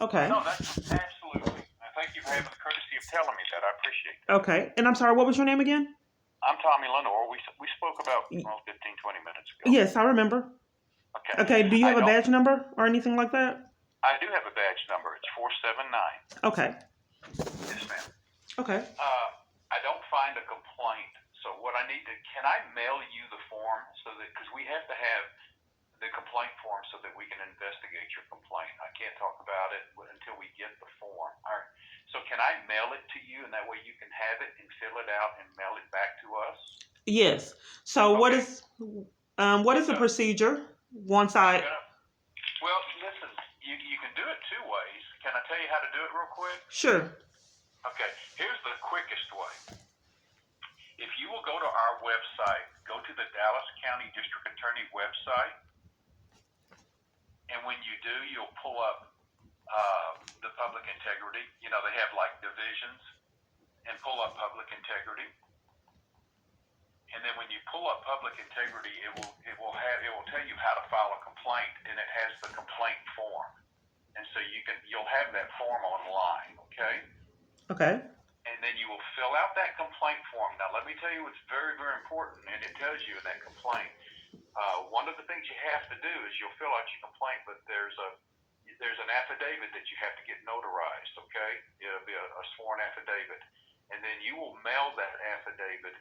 Okay. No, that's absolutely. Thank you for having the courtesy of telling me that. I appreciate that. Okay. And I'm sorry, what was your name again? I'm Tommy Lenore. We spoke about 15, 20 minutes ago. Yes, I remember. Okay. Okay. Do you have a badge number or anything like that? I do have a badge number. It's 479. Okay. Yes, ma'am. Okay. I don't find a complaint. So what I need to, can I mail you the form so that, because we have to have the complaint form so that we can investigate your complaint. I can't talk about it until we get the form. All right. So can I mail it to you, and that way you can have it and fill it out and mail it back to us? Yes. So what is the procedure once I? Well, listen, you can do it two ways. Can I tell you how to do it real quick? Sure. Okay. Here's the quickest way. If you will go to our website, go to the Dallas County District Attorney website, and when you do, you'll pull up the public integrity. You know, they have like divisions, and pull up public integrity. And then when you pull up public integrity, it will tell you how to file a complaint, and it has the complaint form. And so you'll have that form online, okay? Okay. And then you will fill out that complaint form. Now, let me tell you what's very, very important, and it tells you in that complaint. One of the things you have to do is you'll fill out your complaint, but there's an affidavit that you have to get notarized, okay? It'll be a sworn affidavit. And then you will mail that affidavit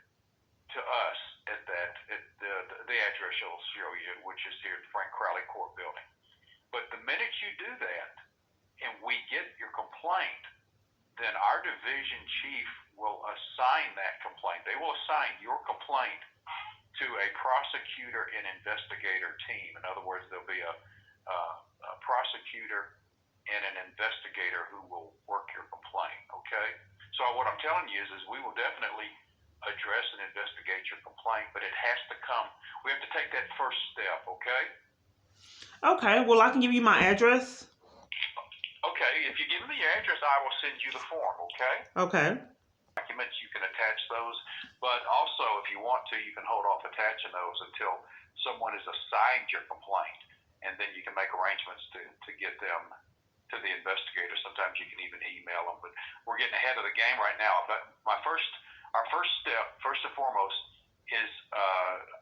to us at the address you'll show you, which is here at Frank Crowley Court Building. But the minute you do that, and we get your complaint, then our division chief will assign that complaint. They will assign your complaint to a prosecutor and investigator team. In other words, there'll be a prosecutor and an investigator who will work your complaint, okay? So what I'm telling you is we will definitely address and investigate your complaint, but it has to come. We have to take that first step, okay? Okay. Well, I can give you my address. Okay. If you give me your address, I will send you the form, okay? Okay. Documents, you can attach those, but also if you want to, you can hold off attaching those until someone has assigned your complaint, and then you can make arrangements to get them to the investigator. Sometimes you can even email them, but we're getting ahead of the game right now. But our first step, first and foremost, is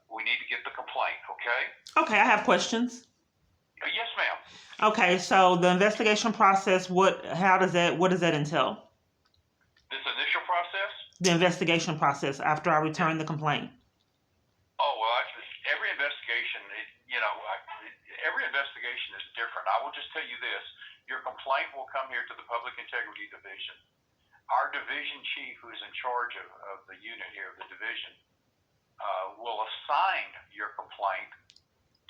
we need to get the complaint, okay? Okay, I have questions. Yes, ma'am. Okay, so the investigation process, what does that entail? This initial process? The investigation process after I return the complaint. Oh, well, every investigation, every investigation is different. I will just tell you this. Your complaint will come here to the Public Integrity Division. Our division chief, who is in charge of the unit here, the division, will assign your complaint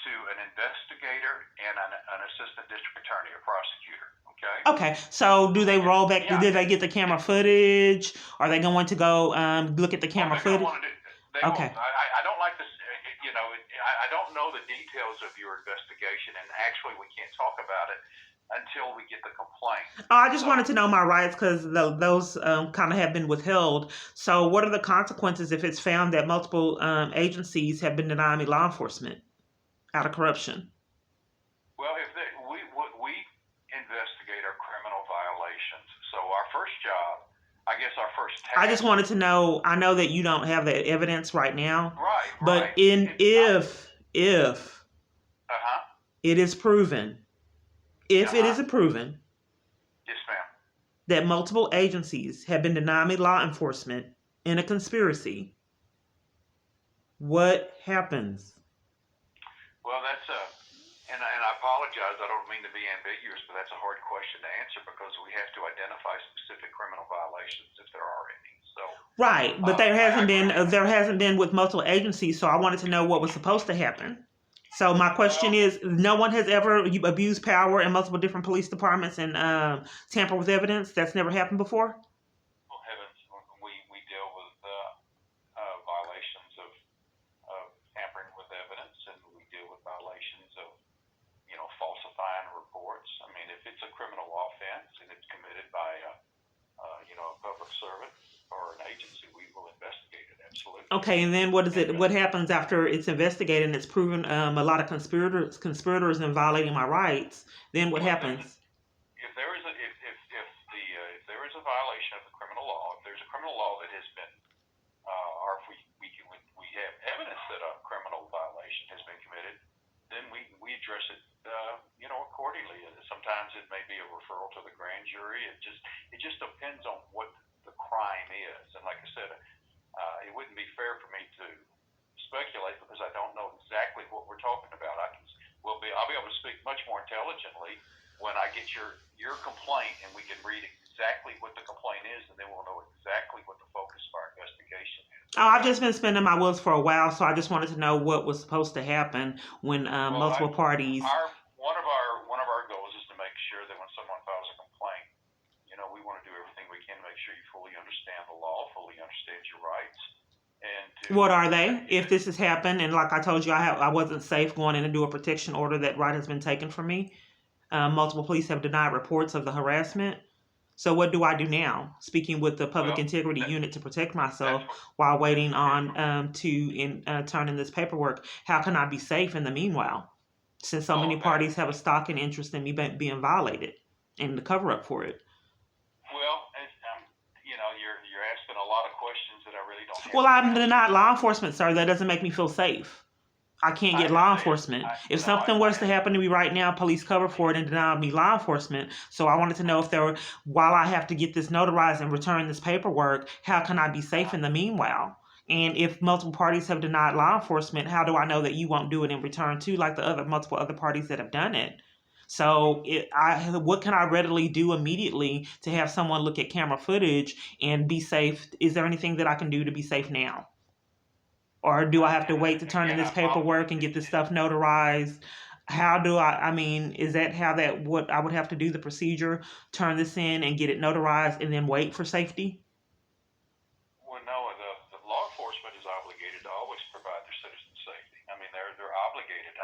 to an investigator and an assistant district attorney or prosecutor, okay? Okay, so do they roll back? Yeah. Did they get the camera footage? Are they going to go look at the camera footage? Okay. I don't like this, I don't know the details of your investigation, and actually we can't talk about it until we get the complaint. I just wanted to know my rights because those kind of have been withheld. So what are the consequences if it's found that multiple agencies have been denying me law enforcement out of corruption? Well, we investigate our criminal violations. So our first job, I guess our first task. I just wanted to know, I know that you don't have that evidence right now. Right. But if it is proven, it is proven, yes, ma'am, that multiple agencies have been denying me law enforcement in a conspiracy, what happens? Well, and I apologize, I don't mean to be ambiguous, but that's a hard question to answer because we have to identify specific criminal violations if there are any. So right, but there hasn't been with multiple agencies, so I wanted to know what was supposed to happen. So my question is, no one has ever abused power in multiple different police departments and tampered with evidence? That's never happened before? Well, heavens, we deal with violations of tampering with evidence, and we deal with violations of, falsifying reports. I mean, if it's a criminal offense and it's committed by a public servant or an agency, we will investigate it, absolutely. Okay, and then what happens after it's investigated and it's proven a lot of conspirators in violating my rights? Then what happens? If there is if there is a violation of the criminal law, if there's a criminal law that has been, or if we have evidence that a criminal violation has been committed, then we address it, accordingly. Sometimes it may be a referral to the grand jury. It just depends on what the crime is. And like I said, it wouldn't be fair for me to speculate because I don't know exactly what we're talking about. I'll be able to speak much more intelligently when I get your complaint and we can read exactly what the complaint is, and then we'll know exactly what the focus of our investigation is. Oh, I've just been spinning my wheels for a while, so I just wanted to know what was supposed to happen when multiple parties. One of our goals is to make sure that when someone files a complaint, we want to do everything we can to make sure you fully understand the law, fully understand your rights, and what are they? If this has happened, and like I told you, I wasn't safe going in to do a protection order. That right has been taken from me. Multiple police have denied reports of the harassment. So what do I do now? Speaking with the Public Integrity Unit to protect myself while waiting on turn in this paperwork, how can I be safe in the meanwhile? Since so many parties have a stock and interest in me being violated and the cover up for it. Well, you're asking a lot of questions that I really don't have. Well, I'm not law enforcement, sir. That doesn't make me feel safe. I can't get law enforcement. If something was to happen to me right now, police cover for it and deny me law enforcement. So I wanted to know if while I have to get this notarized and return this paperwork, how can I be safe in the meanwhile? And if multiple parties have denied law enforcement, how do I know that you won't do it in return too, like the multiple other parties that have done it? So what can I readily do immediately to have someone look at camera footage and be safe? Is there anything that I can do to be safe now? Or do I have to wait to turn in this paperwork and get this stuff notarized? How do is that what I would have to do, the procedure, turn this in and get it notarized and then wait for safety? Well, no, the law enforcement is obligated to always provide their citizens safety. I mean, they're obligated.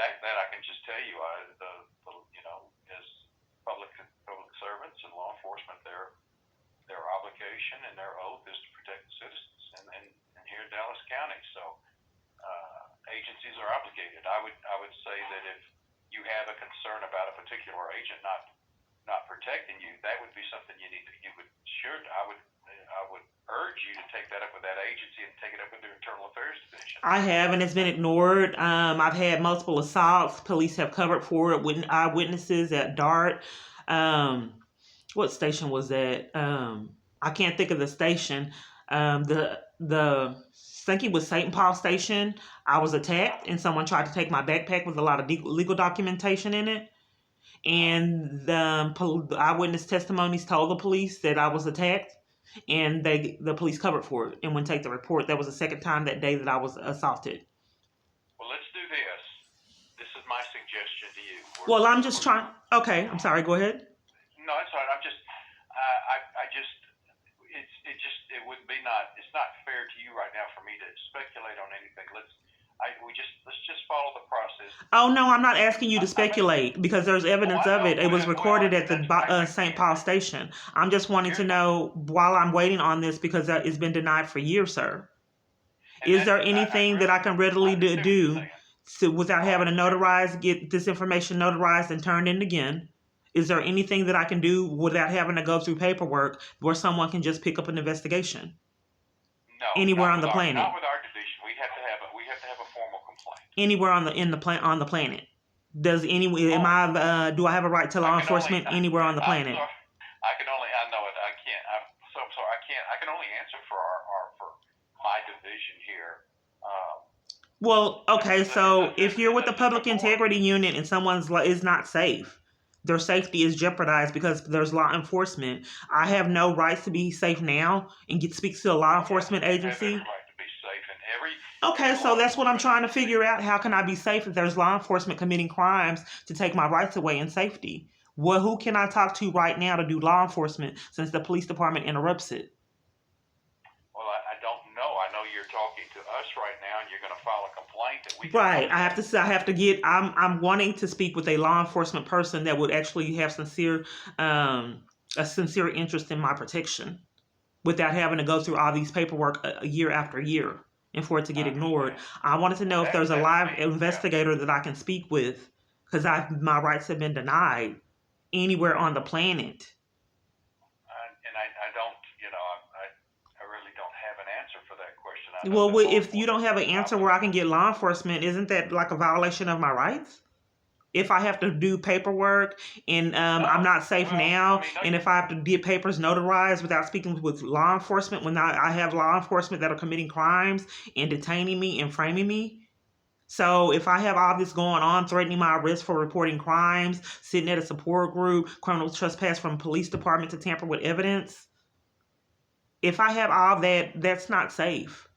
That I can just tell you, as public servants and law enforcement, their obligation and their oath is to protect the citizens. And here in Dallas County, so agencies are obligated. I would say that if you have a concern about a particular agent not protecting you, that would be something I would urge you to take that up with that agency and take it up with their Internal Affairs Division. I have, and it's been ignored. I've had multiple assaults. Police have covered for it. Eyewitnesses at DART. What station was that? I can't think of the station. I think it was St. Paul Station. I was attacked and someone tried to take my backpack with a lot of legal documentation in it. And the eyewitness testimonies told the police that I was attacked, and the police covered for it and wouldn't take the report. That was the second time that day that I was assaulted. Well, let's do this. This is my suggestion to you. Well, I'm just trying. Okay, I'm sorry. Go ahead. No, it's all right. It would be it's not fair to you right now for me to speculate on anything. Let's just follow the process. Oh no, I'm not asking you to speculate because there's evidence of it. It was recorded at the St. Paul Station. I'm just wanting to know while I'm waiting on this because it's been denied for years, sir. Is there anything that I can readily do without having to get this information notarized and turned in again? Is there anything that I can do without having to go through paperwork where someone can just pick up an investigation? No. Anywhere on the planet. Not with our division. We have to have a formal complaint. Anywhere on the planet. Do I have a right to law enforcement anywhere on the planet? I can only answer for my division here. Well, okay, so if you're with the Public Integrity Unit and someone is not safe, their safety is jeopardized because there's law enforcement. I have no rights to be safe now and speak to a law enforcement agency. Okay, so that's what I'm trying to figure out. How can I be safe if there's law enforcement committing crimes to take my rights away in safety? Well, who can I talk to right now to do law enforcement since the police department interrupts it? Well, I don't know. I know you're talking to us right now, and you're going to file a complaint that we. Right. I'm wanting to speak with a law enforcement person that would actually have a sincere interest in my protection, without having to go through all these paperwork year after year and for it to get ignored. I wanted to know if there's a live investigator that I can speak with because my rights have been denied. anywhere on the planet. And I don't, I really don't have an answer for that question. I know Well, that law if you don't have an enforcement answer where I can get law enforcement, isn't that like a violation of my rights? If I have to do paperwork and I'm no, not safe well, now, I mean, no, and if I have to get papers notarized without speaking with law enforcement, when I have law enforcement that are committing crimes and detaining me and framing me. So if I have all this going on, threatening my arrest for reporting crimes, sitting at a support group, criminal trespass from police department to tamper with evidence, if I have all that, that's not safe.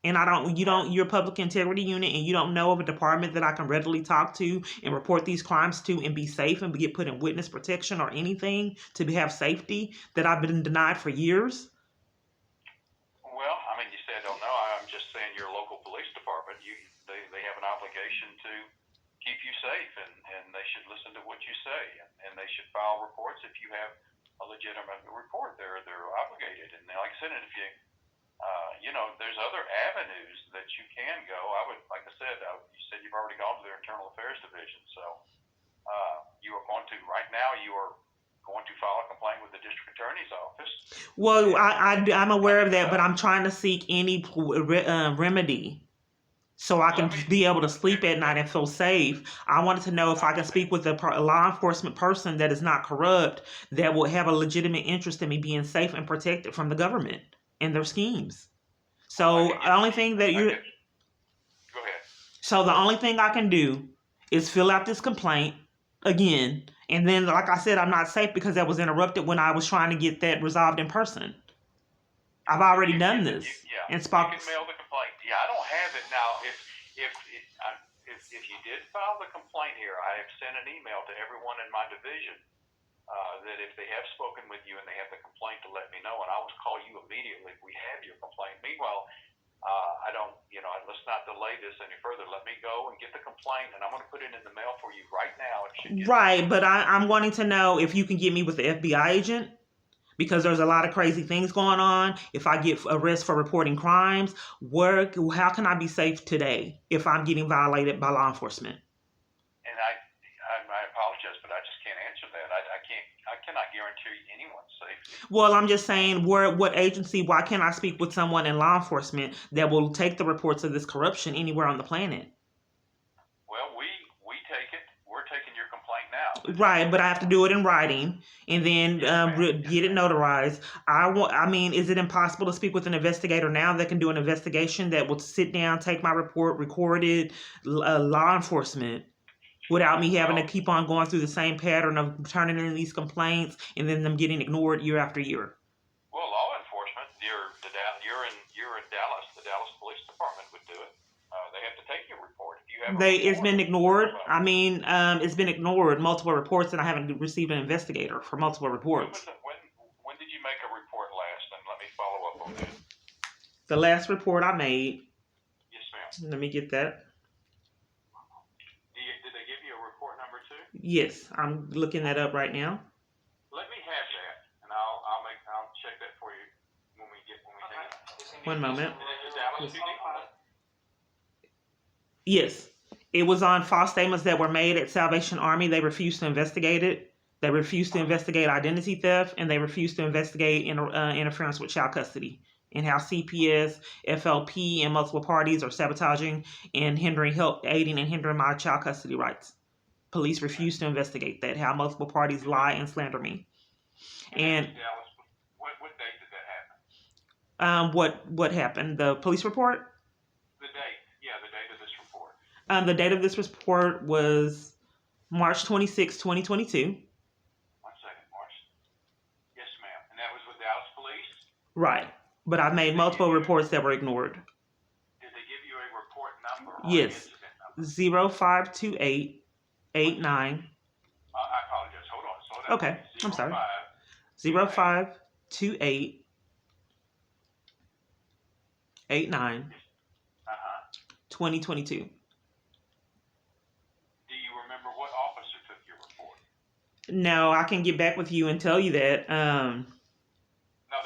And you're a public integrity unit and you don't know of a department that I can readily talk to and report these crimes to and be safe and get put in witness protection or anything to have safety that I've been denied for years. well, I mean, you said don't know. I'm just saying your local police department, they have an obligation to keep you safe, and they should listen to what you say, and they should file reports if you have a legitimate report. They're obligated, and like I said, if you there's other avenues that you can go. I would, like I said, you said you've already gone to their internal affairs division, so you are going to right now. You are going to file a complaint with the district attorney's office. Well, I'm aware of that, but I'm trying to seek any remedy so I can be able to sleep at night and feel safe. I wanted to know if I can speak with a law enforcement person that is not corrupt, that will have a legitimate interest in me being safe and protected from the government and their schemes. So the only thing that Go ahead. so the only thing I can do is fill out this complaint again, and then, like I said, I'm not safe because that was interrupted when I was trying to get that resolved in person. I've already done this. You can mail the complaint. Yeah, I don't have it now. If you did file the complaint here, I have sent an email to everyone in my division that if they have spoken with you and they have the complaint to let me know, and I will call you immediately if we have your complaint. Meanwhile, I don't, let's not delay this any further. Let me go and get the complaint, and I'm going to put it in the mail for you right now. Right, but I'm wanting to know if you can get me with the FBI agent, because there's a lot of crazy things going on. If I get arrested for reporting crimes, how can I be safe today if I'm getting violated by law enforcement? And I apologize, but I just can't answer that. I cannot guarantee anyone's safety. Well, I'm just saying, what agency? Why can't I speak with someone in law enforcement that will take the reports of this corruption anywhere on the planet? Well, we take it. We're taking your complaint now. Right, but I have to do it in writing and then get it notarized. I mean, is it impossible to speak with an investigator now that can do an investigation that will sit down, take my report, record it, law enforcement, without me having to keep on going through the same pattern of turning in these complaints and then them getting ignored year after year? Well, law enforcement, you're in Dallas. The Dallas Police Department would do it. They have to take your report. If you have it's been ignored. I mean, it's been ignored, multiple reports, and I haven't received an investigator for multiple reports. When did you make a report last? And let me follow up on that. The last report I made. Yes, ma'am. Let me get that. Did they give you a report number too? Yes, I'm looking that up right now. Let me have that, and I'll check that for you when we take it. One moment. Dallas PD? Yes, it was on false statements that were made at Salvation Army. They refused to investigate it. They refused to investigate identity theft, and they refused to investigate interference with child custody, and how CPS, FLP, and multiple parties are sabotaging and aiding and hindering my child custody rights. Police refuse to investigate that, how multiple parties lie and slander me. And what date did that happen? What happened? The police report? The date. Yeah, the date of this report. The date of this report was March 26, 2022. 1 second, March. Yes, ma'am. And that was with Dallas Police? Right. But I've made multiple reports that were ignored. Did they give you a report number? Yes. 052889. I apologize. Hold on. Slow down. Okay. I'm sorry. 052889. 2022. Do you remember what officer took your report? No, I can get back with you and tell you that. No,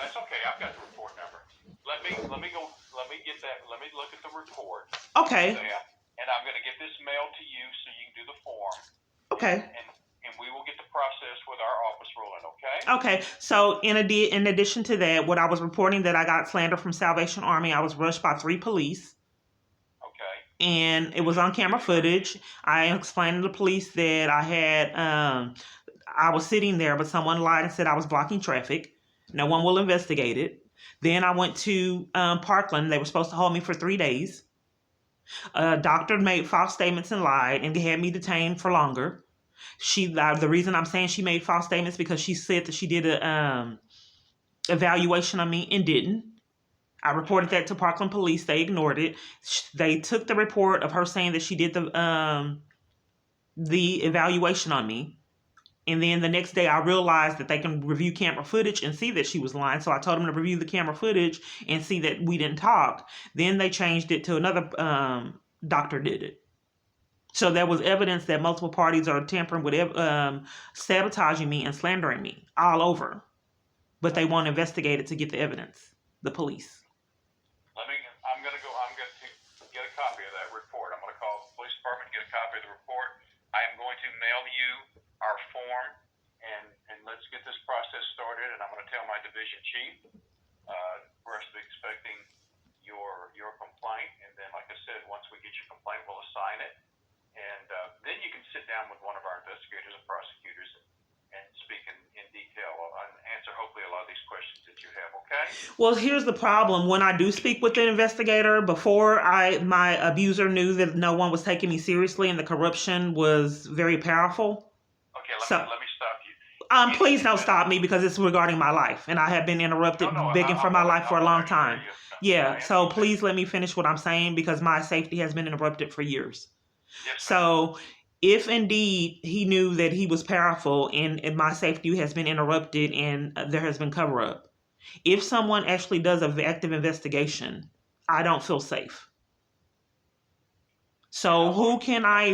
that's okay. I've got the report number. Let me get that. Let me look at the report. Okay. And I'm going to get this mailed to you so you can do the form. Okay. And we will get the process with our office rolling, okay? Okay, so in addition to that, what I was reporting that I got slander from Salvation Army, I was rushed by 3 police, Okay. and it was on camera footage. I explained to the police that I was sitting there, but someone lied and said I was blocking traffic. No one will investigate it. Then I went to Parkland. They were supposed to hold me for 3 days. A doctor made false statements and lied and had me detained for longer. The reason I'm saying she made false statements because she said that she did a evaluation on me and didn't. I reported that to Parkland Police. They ignored it. They took the report of her saying that she did the evaluation on me. And then the next day, I realized that they can review camera footage and see that she was lying. So I told them to review the camera footage and see that we didn't talk. Then they changed it to another doctor did it. So there was evidence that multiple parties are tampering with, sabotaging me and slandering me all over. But they won't investigate it to get the evidence. The police. I'm going to get a copy of that report. I'm going to call the police department and get a copy of the report. I am going to mail you our form, and let's get this process started. And I'm going to tell my division chief for us to be expecting your complaint. And then, like I said, once we get your complaint, we'll assign it. And then you can sit down with one of our investigators and prosecutors and speak in detail and answer hopefully a lot of these questions that you have, okay? Well, here's the problem. When I do speak with the investigator, before my abuser knew that no one was taking me seriously and the corruption was very powerful. Okay, let me stop you. Please don't stop me because it's regarding my life, and I have been interrupted begging for my life for a long time. Yeah, so please let me finish what I'm saying because my safety has been interrupted for years. Yes, so if indeed he knew that he was powerful and my safety has been interrupted and there has been cover up, if someone actually does an active investigation, I don't feel safe. So who can I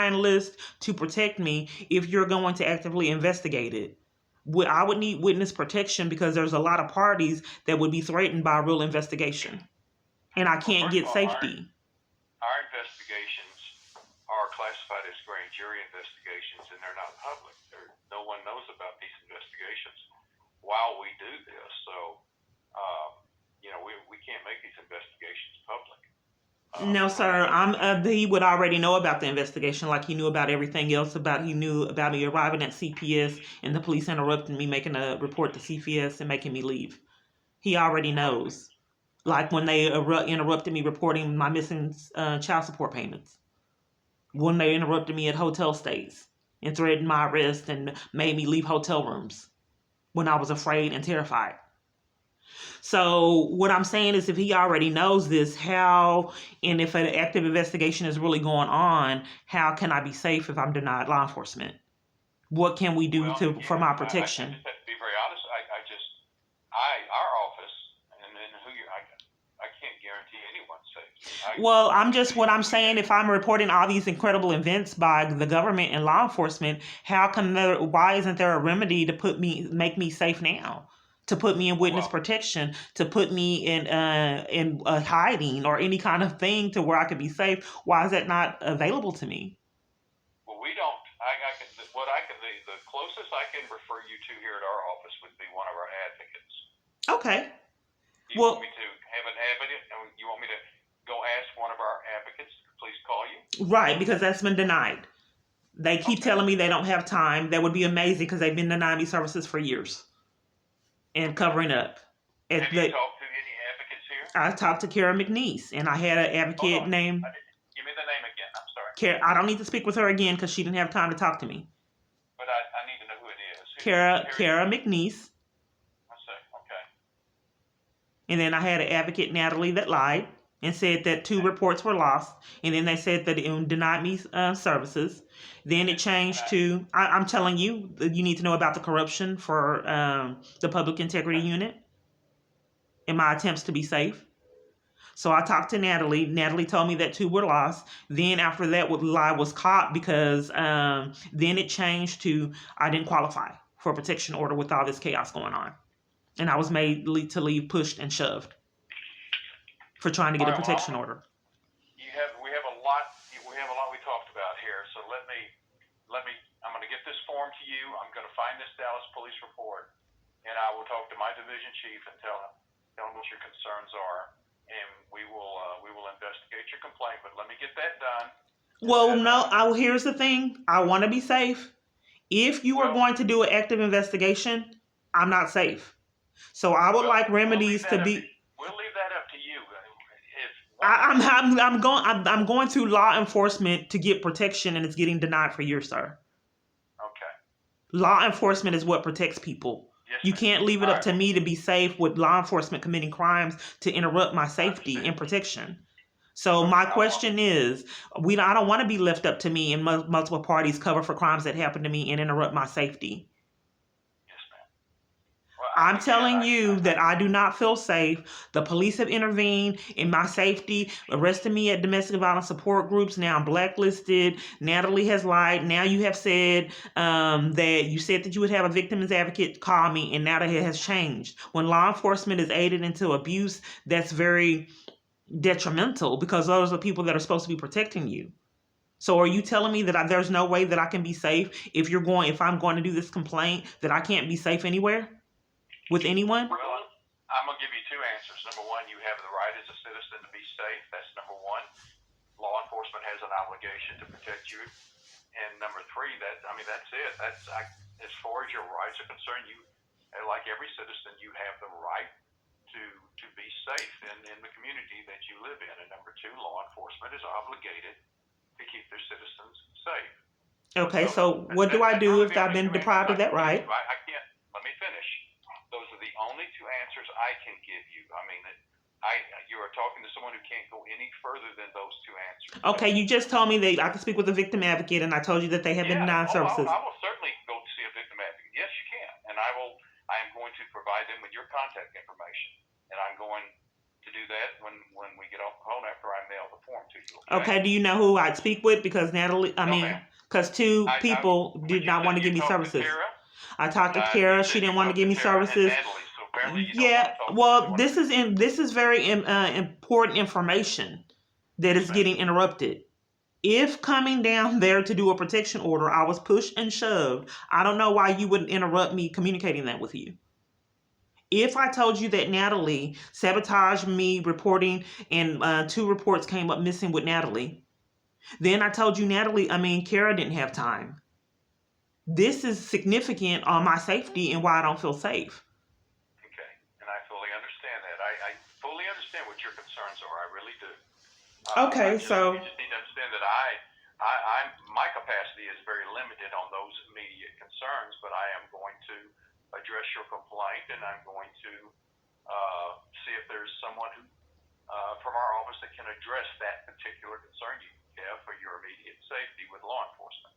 enlist to protect me if you're going to actively investigate it? I would need witness protection because there's a lot of parties that would be threatened by a real investigation, and I can't get safety. Our investigations are classified as grand jury investigations, and they're not public. No one knows about these investigations while we do this. So, we can't make these investigations public. No, sir. He would already know about the investigation, like he knew about everything else. He knew about me arriving at CPS and the police interrupting me, making a report to CPS and making me leave. He already knows. Like when they interrupted me reporting my missing child support payments. When they interrupted me at hotel stays and threatened my arrest and made me leave hotel rooms when I was afraid and terrified. So what I'm saying is if he already knows this, and if an active investigation is really going on, how can I be safe if I'm denied law enforcement? What can we do for my protection? I just have to be very honest. Our office, and then I can't guarantee anyone's safety. What I'm saying, if I'm reporting all these incredible events by the government and law enforcement, why isn't there a remedy to make me safe now? To put me in witness protection, to put me in hiding or any kind of thing to where I could be safe. Why is that not available to me? Well, we don't. The closest I can refer you to here at our office would be one of our advocates. Okay. You want me to have an advocate? You want me to go ask one of our advocates to please call you? Right, because that's been denied. They keep telling me they don't have time. That would be amazing because they've been denying me services for years. And covering up. Have you talked to any advocates here? I talked to Kara McNeese, and I had an advocate named. Give me the name again. I'm sorry. I don't need to speak with her again because she didn't have time to talk to me. But I need to know who it is. Kara McNeese. Okay. And then I had an advocate, Natalie, that lied and said that 2 reports were lost. And then they said that it denied me services. Then it changed to, I'm telling you, you need to know about the corruption for the Public Integrity Unit and my attempts to be safe. So I talked to Natalie. Natalie told me that 2 were lost. Then after that, lie was caught because then it changed to I didn't qualify for a protection order with all this chaos going on. And I was made to leave, pushed, and shoved for trying to get a protection order. We have a lot we talked about here. So let me. I'm going to get this form to you. I'm going to find this Dallas police report, and I will talk to my division chief and tell him what your concerns are, and we will investigate your complaint. But let me get that done. Well, no. Here's the thing. I want to be safe. If you are going to do an active investigation, I'm not safe. So I would like remedies to be. We'll leave that up to you. I'm going through law enforcement to get protection, and it's getting denied for years, sir. Okay. Law enforcement is what protects people. Yes, you can't leave it up to me to be safe with law enforcement committing crimes to interrupt my safety and protection. So my question is, I don't want to be left up to me and multiple parties cover for crimes that happen to me and interrupt my safety. Yes, ma'am. Well, I'm telling you that I do not feel safe. The police have intervened in my safety, arrested me at domestic violence support groups. Now I'm blacklisted. Natalie has lied. Now you have said that you said that you would have a victim's advocate call me, and now that it has changed. When law enforcement is aided into abuse, that's very detrimental because those are people that are supposed to be protecting you. So are you telling me that there's no way that I can be safe if I'm going to do this complaint, that I can't be safe anywhere with anyone? Well, I'm going to give you two answers. Number one, you have the right as a citizen to be safe. That's number one. Law enforcement has an obligation to protect you. And number three, that's it. As far as your rights are concerned, you, like every citizen, you have the right to be safe in the community that you live in. And number two, law enforcement is obligated to keep their citizens safe. Okay, so what do I do if I've been deprived of that right? I can't. Let me finish. Those are the only two answers I can give you. I mean, you are talking to someone who can't go any further than those two answers. Okay, you just told me that I can speak with a victim advocate, and I told you that they have been denied services. I will certainly go see a victim advocate. Yes, you can. And I am going to provide them with your contact information. And I'm going to do that when we get off the phone after I mail the form to you. Okay, do you know who I'd speak with? Because because two people did not want to give me services. I talked to Kara. She didn't want to give me services. Yeah, well, this is very important information that is getting interrupted. If coming down there to do a protection order, I was pushed and shoved, I don't know why you wouldn't interrupt me communicating that with you. If I told you that Natalie sabotaged me reporting and 2 reports came up missing with Natalie, then I told you Kara didn't have time. This is significant on my safety and why I don't feel safe. Okay, and I fully understand that. I fully understand what your concerns are. I really do. Okay, so you just need to understand that my capacity is very limited on those immediate concerns, but I am going to address your complaint, and I'm going to see if there's someone who from our office that can address that particular concern you have for your immediate safety with law enforcement.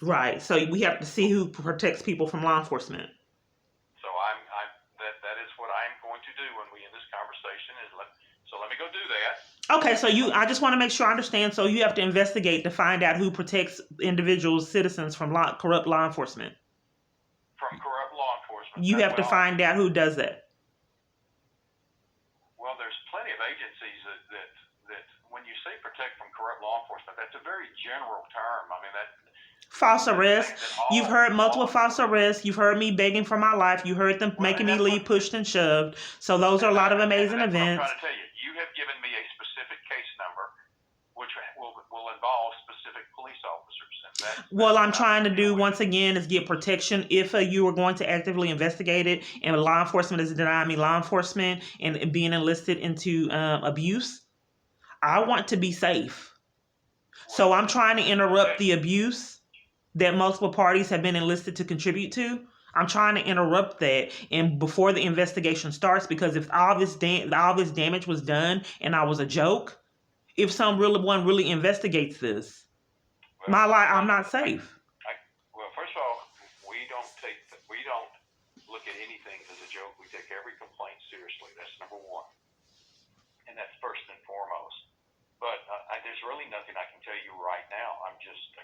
Right. So we have to see who protects people from law enforcement. So that is what I'm going to do when we end this conversation. So let me go do that. Okay. So I just want to make sure I understand. So you have to investigate to find out who protects individuals, citizens from corrupt law enforcement. From corrupt law enforcement. You have to find out who does that. Well, there's plenty of agencies that when you say protect from corrupt law enforcement, that's a very general term. I mean, that false arrest. You've heard multiple false arrests. You've heard me begging for my life. You heard them making me leave, pushed and shoved. So those are a lot of amazing events. I'm trying to tell you, you have given me a specific case number, which will involve specific police officers. Well, I'm trying to do once again is get protection if you are going to actively investigate it and law enforcement is denying me law enforcement and being enlisted into abuse. I want to be safe. So I'm trying to interrupt the abuse that multiple parties have been enlisted to contribute to. I'm trying to interrupt that and before the investigation starts, because if all this damage was done and I was a joke, if someone really investigates this, I'm not safe. Well, first of all, we don't look at anything as a joke. We take every complaint seriously. That's number one, and that's first and foremost. But there's really nothing I can tell you right now. I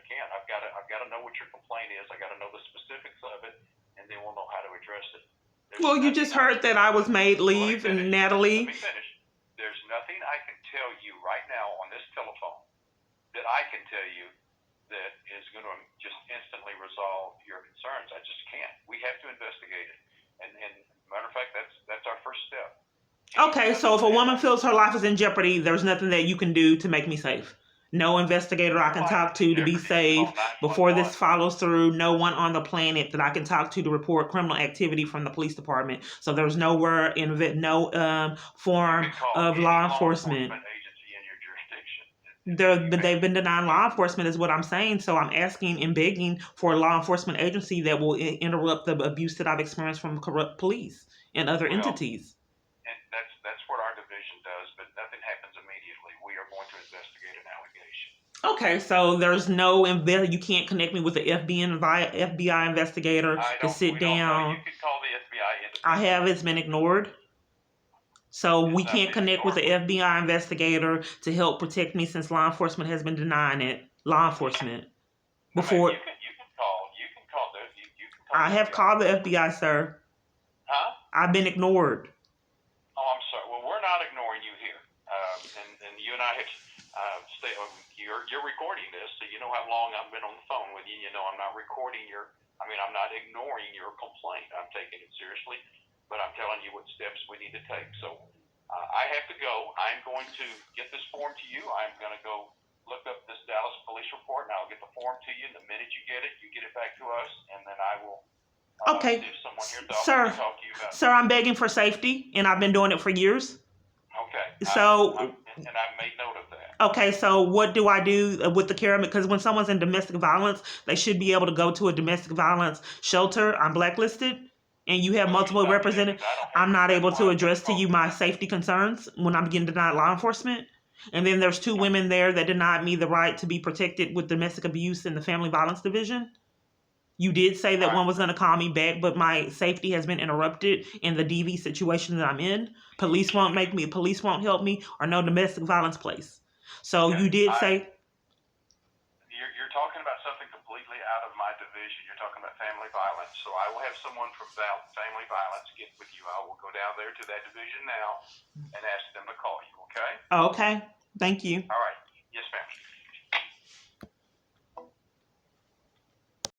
can't. I've got to know what your complaint is. I got to know the specifics of it, and then we'll know how to address it. Well, you just heard that I was made leave, and Natalie. Let me finish. There's nothing I can tell you right now on this telephone that I can tell you that is going to just instantly resolve just can't. We have to investigate it. And matter of fact, that's our first step. Okay, so if a woman feels her life is in jeopardy, there's nothing that you can do to make me safe. No investigator I can talk to be safe before this follows through. No one on the planet that I can talk to report criminal activity from the police department. So there's nowhere no form of law enforcement. Agency in your jurisdiction. They've been denying law enforcement is what I'm saying. So I'm asking and begging for a law enforcement agency that will interrupt the abuse that I've experienced from corrupt police and other entities. And that's what our division does, but nothing happens immediately. We are going to investigate an allegation. Okay, so there's no you can't connect me with the FBI investigator to sit down. You can call the FBI. I have. It's been ignored. So we can't connect with the FBI investigator to help protect me since law enforcement has been denying it. Law enforcement before. You can call. I have called the FBI, sir. Huh? I've been ignored. Oh, I'm sorry. Well, we're not ignoring you here, and you and I have you're recording this, so you know how long I've been on the phone with you. You know I'm not recording I'm not ignoring your complaint. I'm taking it seriously, but I'm telling you what steps we need to take. So I have to go. I'm going to get this form to you. I'm going to go look up this Dallas police report, and I'll get the form to you. And the minute you get it back to us, and then I will. Okay, see if someone here sir. talk to you about sir, I'm begging for safety, and I've been doing it for years. Okay. So. And I've made note of that. Okay, so what do I do with the care? Because when someone's in domestic violence, they should be able to go to a domestic violence shelter. I'm blacklisted, and you have multiple representatives. I'm not able to address to you my safety concerns when I'm getting denied law enforcement. And then there's 2 women there that denied me the right to be protected with domestic abuse in the family violence division. You did say that one was going to call me back, but my safety has been interrupted in the DV situation that I'm in. Police won't help me, or no domestic violence place. So you did say. You're talking about something completely out of my division. You're talking about family violence. So I will have someone from family violence get with you. I will go down there to that division now and ask them to call you, okay? Okay. Thank you. All